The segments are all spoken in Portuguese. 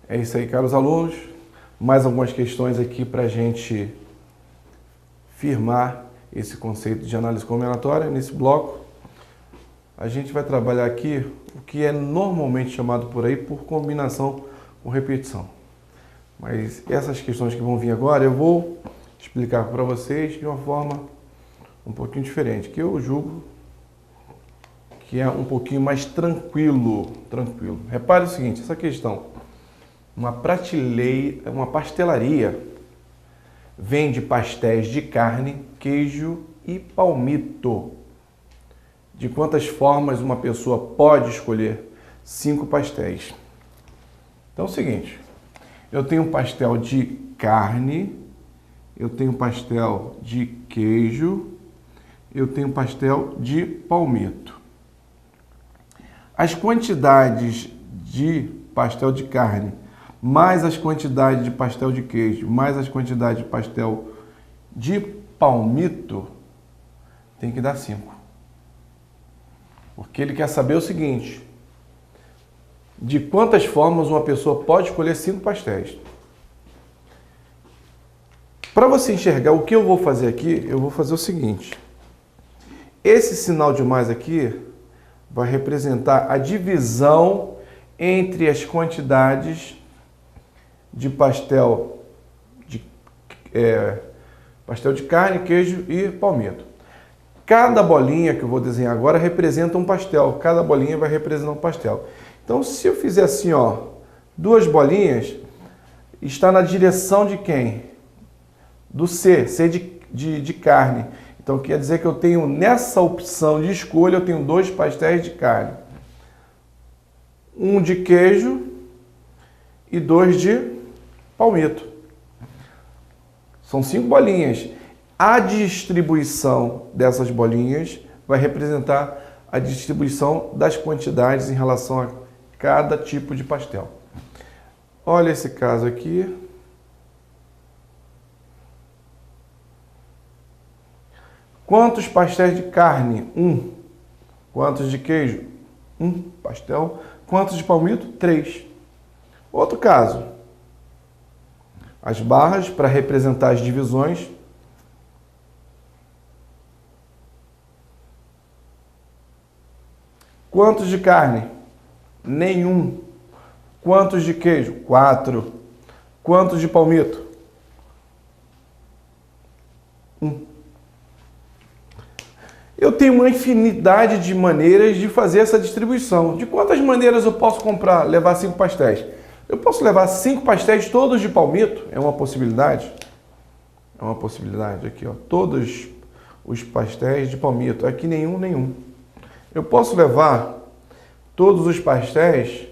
É isso aí, caros alunos. Mais algumas questões aqui para a gente firmar esse conceito de análise combinatória. Nesse bloco, a gente vai trabalhar aqui o que é normalmente chamado por aí por combinação com repetição. Mas essas questões que vão vir agora, eu vou explicar para vocês de uma forma um pouquinho diferente, que eu julgo que é um pouquinho mais tranquilo. Repare o seguinte, essa questão, uma pastelaria vende pastéis de carne, queijo e palmito. De quantas formas uma pessoa pode escolher 5 pastéis? Então é o seguinte, eu tenho um pastel de carne, eu tenho um pastel de queijo, eu tenho um pastel de palmito. As quantidades de pastel de carne, mais as quantidades de pastel de queijo, mais as quantidades de pastel de palmito, tem que dar 5. Porque ele quer saber o seguinte, de quantas formas uma pessoa pode escolher 5 pastéis. Para você enxergar o que eu vou fazer aqui, eu vou fazer o seguinte. Esse sinal de mais aqui vai representar a divisão entre as quantidades de pastel de carne, queijo e palmito. Cada bolinha que eu vou desenhar agora representa um pastel. Cada bolinha vai representar um pastel. Então, se eu fizer assim, ó, 2 bolinhas, está na direção de quem? Do C de carne. Então, quer dizer que eu tenho, nessa opção de escolha, eu tenho 2 pastéis de carne. 1 de queijo e 2 de palmito. São 5 bolinhas. A distribuição dessas bolinhas vai representar a distribuição das quantidades em relação a cada tipo de pastel. Olha esse caso aqui. Quantos pastéis de carne? 1. Quantos de queijo? 1 pastel. Quantos de palmito? 3. Outro caso. As barras para representar as divisões. Quantos de carne? Nenhum. Quantos de queijo? 4. Quantos de palmito? 1. Eu tenho uma infinidade de maneiras de fazer essa distribuição. De quantas maneiras eu posso levar 5 pastéis? Eu posso levar 5 pastéis todos de palmito? É uma possibilidade? É uma possibilidade. Aqui, ó, todos os pastéis de palmito. Aqui nenhum. Eu posso levar todos os pastéis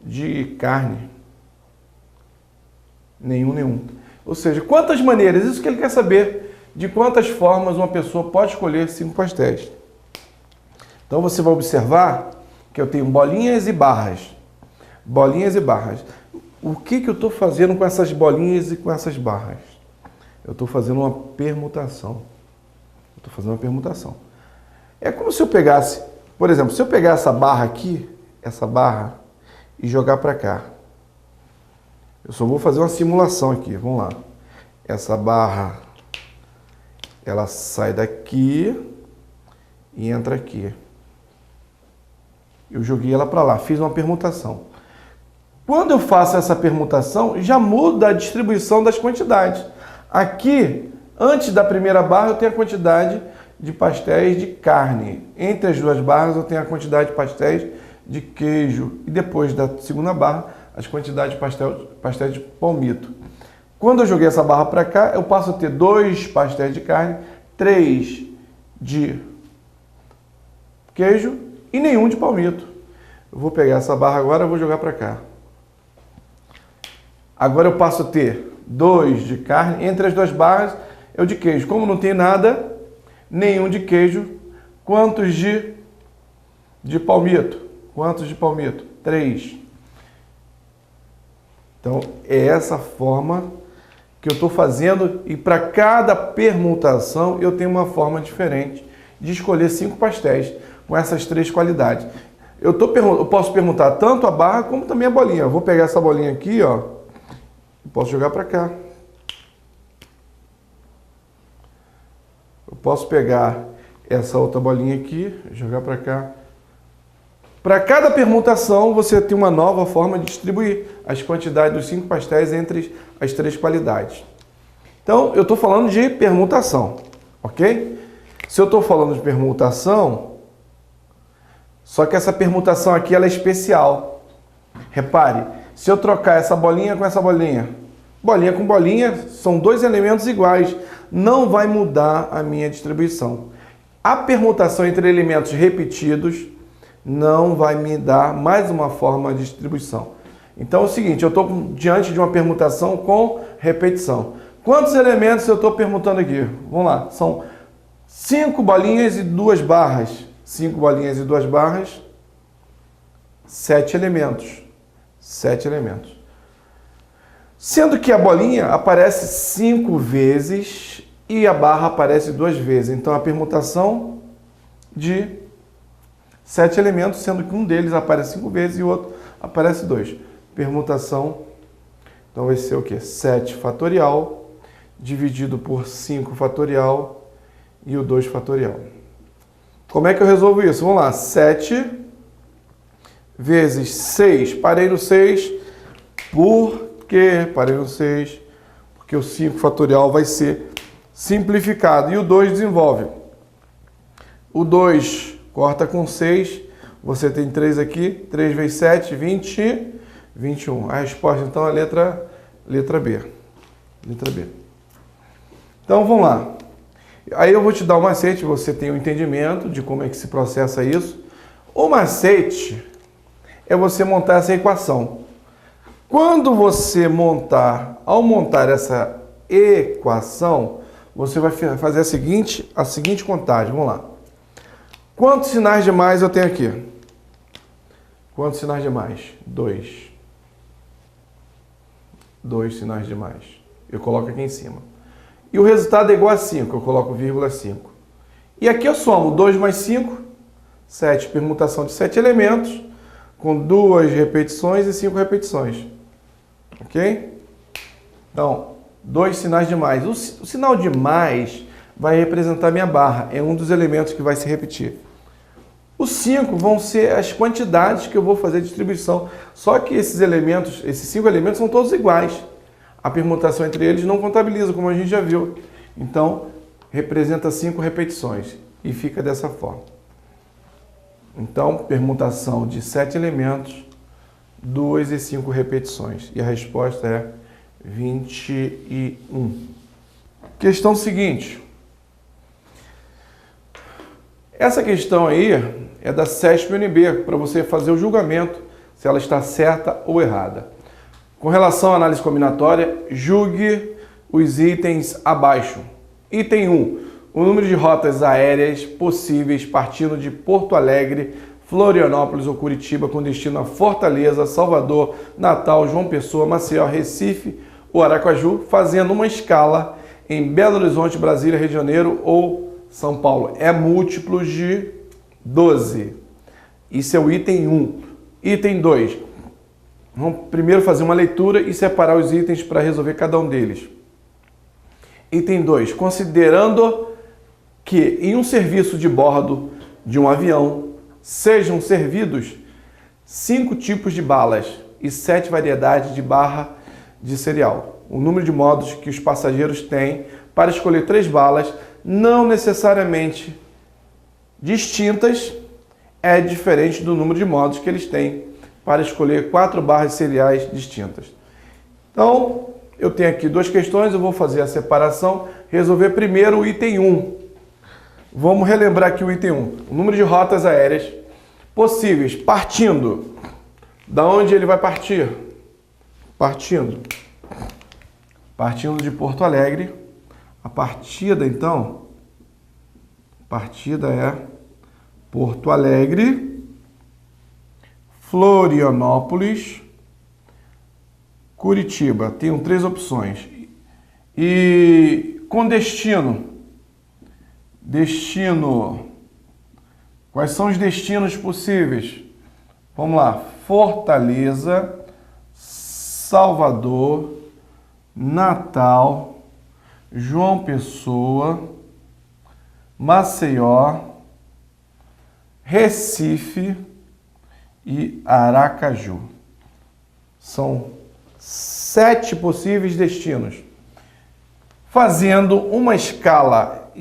de carne? Nenhum. Ou seja, quantas maneiras? Isso que ele quer saber. De quantas formas uma pessoa pode escolher 5 pastéis. Então você vai observar que eu tenho bolinhas e barras. Bolinhas e barras. O que eu estou fazendo com essas bolinhas e com essas barras? Eu estou fazendo uma permutação. É como se eu pegasse, por exemplo, se eu pegar essa barra aqui, e jogar para cá. Eu só vou fazer uma simulação aqui, vamos lá. Essa barra, ela sai daqui e entra aqui. Eu joguei ela para lá, fiz uma permutação. Quando eu faço essa permutação, já muda a distribuição das quantidades. Aqui, antes da primeira barra, eu tenho a quantidade de pastéis de carne. Entre as 2 barras, eu tenho a quantidade de pastéis de queijo. E depois da segunda barra, as quantidades de pastéis de palmito. Quando eu joguei essa barra para cá, eu passo a ter 2 pastéis de carne, 3 de queijo e nenhum de palmito. Eu vou pegar essa barra agora e vou jogar para cá. Agora eu passo a ter 2 de carne, entre as 2 barras eu de queijo. Como não tem nada, nenhum de queijo, quantos de palmito? Quantos de palmito? 3. Então é essa forma que eu estou fazendo e para cada permutação eu tenho uma forma diferente de escolher 5 pastéis com essas 3 qualidades. Eu posso perguntar tanto a barra como também a bolinha. Eu vou pegar essa bolinha aqui, ó, e posso jogar para cá. Eu posso pegar essa outra bolinha aqui, jogar para cá. Para cada permutação, você tem uma nova forma de distribuir as quantidades dos 5 pastéis entre as 3 qualidades. Então, eu estou falando de permutação, ok? Se eu estou falando de permutação, só que essa permutação aqui ela é especial. Repare, se eu trocar essa bolinha com essa bolinha, bolinha com bolinha, são 2 elementos iguais, não vai mudar a minha distribuição. A permutação entre elementos repetidos não vai me dar mais uma forma de distribuição. Então é o seguinte, eu estou diante de uma permutação com repetição. Quantos elementos eu estou permutando aqui? Vamos lá, são 5 bolinhas e 2 barras. 5 bolinhas e 2 barras, 7 elementos. 7 elementos. Sendo que a bolinha aparece 5 vezes e a barra aparece 2 vezes. Então a permutação de 7 elementos, sendo que um deles aparece 5 vezes e o outro aparece 2. Permutação, então vai ser o quê? 7 fatorial dividido por 5 fatorial e o 2 fatorial. Como é que eu resolvo isso? Vamos lá, 7 vezes 6. Parei no 6, por quê? Parei no 6, porque o 5 fatorial vai ser simplificado. E o 2 desenvolve. O 2 corta com 6, você tem 3 aqui, 3 vezes 7, 20, 21. A resposta, então, é a letra B. Letra B. Então, vamos lá. Aí eu vou te dar um macete, você tem um entendimento de como é que se processa isso. O macete é você montar essa equação. Quando você ao montar essa equação, você vai fazer a seguinte contagem. Vamos lá. Quantos sinais de mais eu tenho aqui? Quantos sinais de mais? 2. 2 sinais de mais. Eu coloco aqui em cima. E o resultado é igual a 5, eu coloco vírgula 5. E aqui eu somo 2 mais 5, 7, permutação de 7 elementos, com 2 repetições e 5 repetições. Ok? Então, 2 sinais de mais. O sinal de mais vai representar minha barra, é um dos elementos que vai se repetir. Os 5 vão ser as quantidades que eu vou fazer a distribuição. Só que esses 5 elementos são todos iguais. A permutação entre eles não contabiliza, como a gente já viu. Então, representa 5 repetições e fica dessa forma. Então, permutação de 7 elementos, 2 e 5 repetições. E a resposta é 21. Questão seguinte. Essa questão aí é da CESP-UNB, para você fazer o julgamento se ela está certa ou errada. Com relação à análise combinatória, julgue os itens abaixo. Item 1. O número de rotas aéreas possíveis partindo de Porto Alegre, Florianópolis ou Curitiba com destino a Fortaleza, Salvador, Natal, João Pessoa, Maceió, Recife ou Aracaju, fazendo uma escala em Belo Horizonte, Brasília, Rio de Janeiro ou São Paulo. É múltiplo de 12. Isso é o item 1. Item 2. Vamos primeiro fazer uma leitura e separar os itens para resolver cada um deles. Item 2. Considerando que em um serviço de bordo de um avião sejam servidos 5 tipos de balas e 7 variedades de barra de cereal. O número de modos que os passageiros têm para escolher 3 balas, não necessariamente distintas, é diferente do número de modos que eles têm para escolher 4 barras de cereais distintas. Então, eu tenho aqui 2 questões, eu vou fazer a separação, resolver primeiro o item 1. Vamos relembrar aqui o item 1. O número de rotas aéreas possíveis, partindo. Da onde ele vai partir? Partindo de Porto Alegre. A partida, então, é Porto Alegre, Florianópolis, Curitiba. Tenho 3 opções. E com destino Destino. Quais são os destinos possíveis? Vamos lá. Fortaleza, Salvador, Natal, João Pessoa, Maceió, Recife e Aracaju. São 7 possíveis destinos. Fazendo uma escala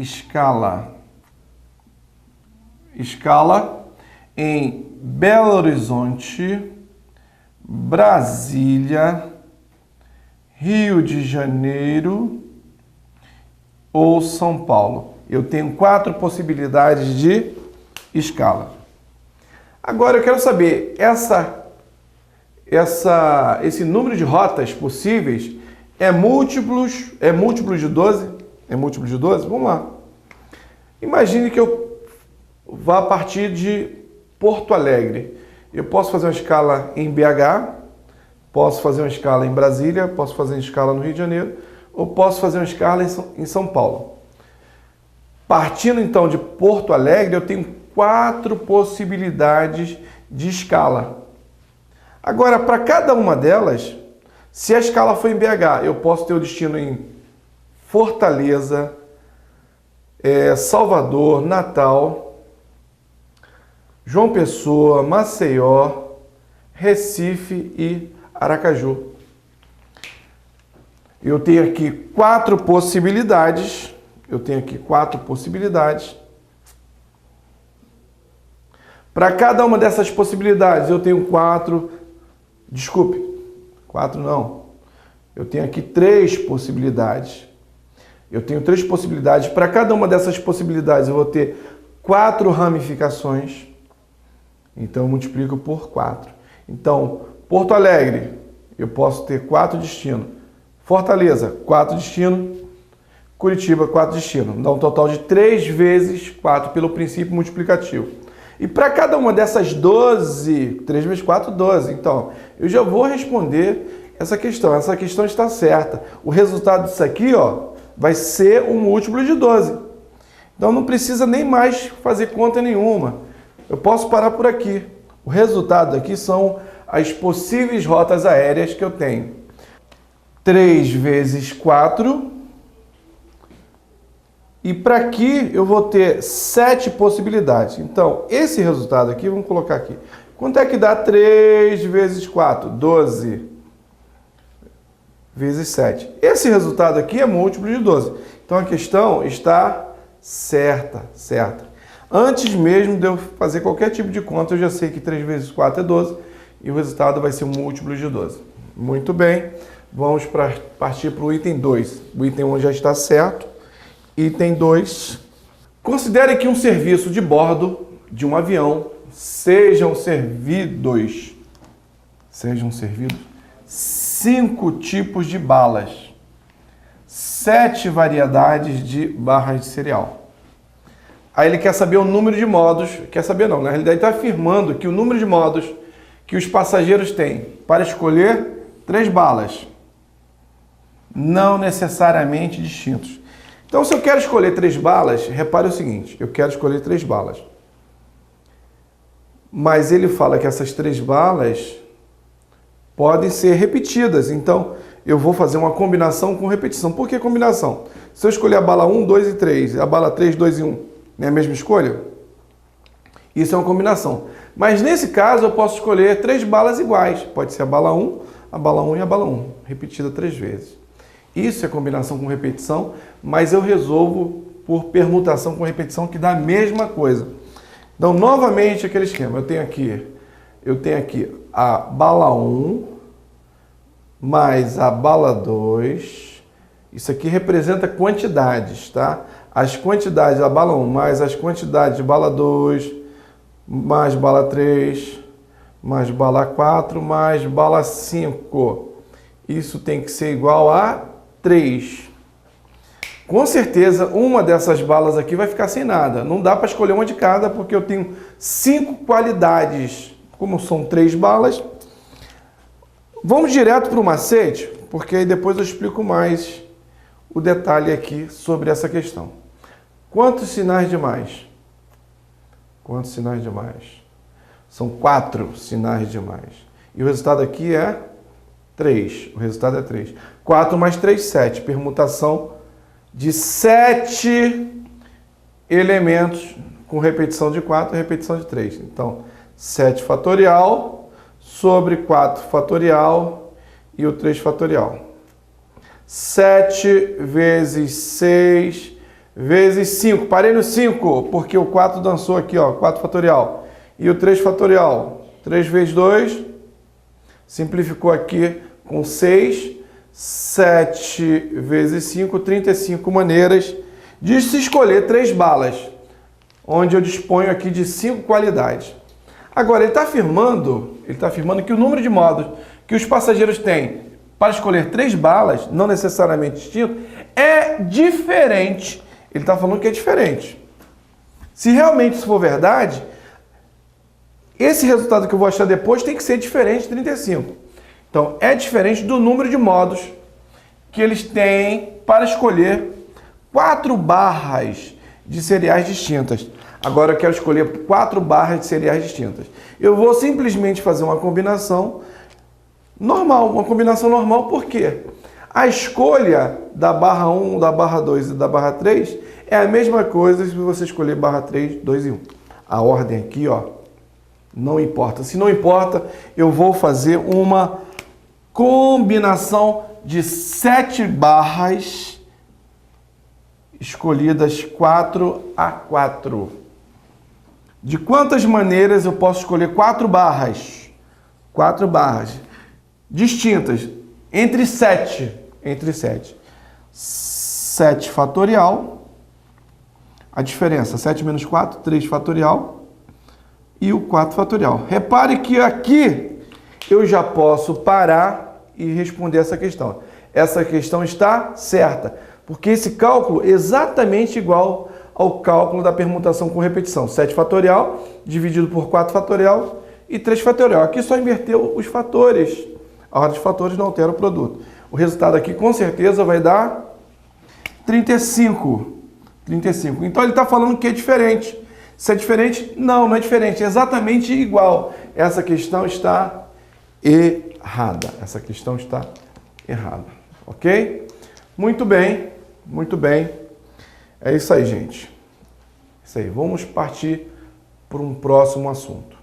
em Belo Horizonte, Brasília, Rio de Janeiro ou São Paulo. Eu tenho 4 possibilidades de escala. Agora eu quero saber, esse número de rotas possíveis é múltiplo de 12? É múltiplo de 12? Vamos lá. Imagine que eu vá a partir de Porto Alegre. Eu posso fazer uma escala em BH, posso fazer uma escala em Brasília, posso fazer uma escala no Rio de Janeiro, ou posso fazer uma escala em São Paulo. Partindo então de Porto Alegre, eu tenho 4 possibilidades de escala. Agora, para cada uma delas, se a escala for em BH, eu posso ter o destino em Fortaleza, Salvador, Natal, João Pessoa, Maceió, Recife e Aracaju. Eu tenho aqui 4 possibilidades. Para cada uma dessas possibilidades, eu tenho 4 não. Eu tenho aqui 3 possibilidades. Para cada uma dessas possibilidades, eu vou ter 4 ramificações. Então, eu multiplico por 4. Então, Porto Alegre, eu posso ter 4 destinos. Fortaleza, 4 destinos. Curitiba, 4 destinos. Dá um total de 3 vezes 4 pelo princípio multiplicativo. E para cada uma dessas 12, 3 vezes 4, 12. Então, eu já vou responder essa questão. Essa questão está certa. O resultado disso aqui, ó, vai ser um múltiplo de 12. Então, não precisa nem mais fazer conta nenhuma. Eu posso parar por aqui. O resultado aqui são as possíveis rotas aéreas que eu tenho. 3 vezes 4. E para aqui eu vou ter 7 possibilidades. Então, esse resultado aqui, vamos colocar aqui. Quanto é que dá 3 vezes 4? 12 vezes 7. Esse resultado aqui é múltiplo de 12. Então, a questão está certa. Antes mesmo de eu fazer qualquer tipo de conta, eu já sei que 3 vezes 4 é 12 e o resultado vai ser um múltiplo de 12. Muito bem, vamos partir para o item 2. O item 1 já está certo. Item 2. Considere que um serviço de bordo de um avião sejam servidos 5 tipos de balas, 7 variedades de barras de cereal. Aí ele quer saber o número de modos, na realidade está afirmando que o número de modos que os passageiros têm para escolher 3 balas, não necessariamente distintos. Então, se eu quero escolher 3 balas, repare o seguinte, eu quero escolher 3 balas. Mas ele fala que essas 3 balas podem ser repetidas. Então, eu vou fazer uma combinação com repetição. Por que combinação? Se eu escolher a bala 1, 2 e 3, a bala 3, 2 e 1, não é a mesma escolha? Isso é uma combinação. Mas nesse caso, eu posso escolher 3 balas iguais. Pode ser a bala 1 e a bala 1, repetida 3 vezes. Isso é combinação com repetição, mas eu resolvo por permutação com repetição, que dá a mesma coisa. Então, novamente, aquele esquema. Eu tenho aqui a bala 1 mais a bala 2. Isso aqui representa quantidades, tá? As quantidades da bala 1 mais as quantidades de bala 2, mais bala 3, mais bala 4, mais bala 5. Isso tem que ser igual a 3. Com certeza, uma dessas balas aqui vai ficar sem nada. Não dá para escolher uma de cada, porque eu tenho 5 qualidades. Como são 3 balas, vamos direto para o macete, porque aí depois eu explico mais o detalhe aqui sobre essa questão. Quantos sinais de mais? Quantos sinais de mais? São 4 sinais de mais. E o resultado aqui é 3. O resultado é 3. 4 mais 3, 7. Permutação de 7 elementos com repetição de 4 e repetição de 3. Então, 7 fatorial sobre 4 fatorial e o 3 fatorial. 7 vezes 6 vezes 5. Parei no 5, porque o 4 dançou aqui, ó, 4 fatorial. E o 3 fatorial. 3 vezes 2, simplificou aqui com 6. 7 vezes 5, 35 maneiras de se escolher 3 balas, onde eu disponho aqui de 5 qualidades. Agora, ele está afirmando que o número de modos que os passageiros têm para escolher 3 balas, não necessariamente distinto, é diferente. Ele está falando que é diferente. Se realmente isso for verdade, esse resultado que eu vou achar depois tem que ser diferente de 35. Então, é diferente do número de modos que eles têm para escolher 4 barras de cereais distintas. Agora eu quero escolher 4 barras de cereais distintas. Eu vou simplesmente fazer uma combinação normal. Por quê? A escolha da barra 1, da barra 2 e da barra 3 é a mesma coisa se você escolher barra 3, 2 e 1. A ordem aqui, ó, não importa. Se não importa, eu vou fazer uma combinação de 7 barras escolhidas 4 a 4. De quantas maneiras eu posso escolher 4 barras? 4 barras distintas entre 7. 7 fatorial. A diferença, 7 menos 4, 3 fatorial e o 4 fatorial. Repare que aqui eu já posso parar e responder essa questão. Essa questão está certa, porque esse cálculo é exatamente igual ao cálculo da permutação com repetição. 7 fatorial dividido por 4 fatorial e 3 fatorial. Aqui só inverteu os fatores. A ordem de fatores não altera o produto. O resultado aqui com certeza vai dar 35. Então ele está falando que é diferente. Se é diferente, não é diferente. É exatamente igual. Essa questão está errada. Ok? Muito bem. É isso aí, gente. Vamos partir para um próximo assunto.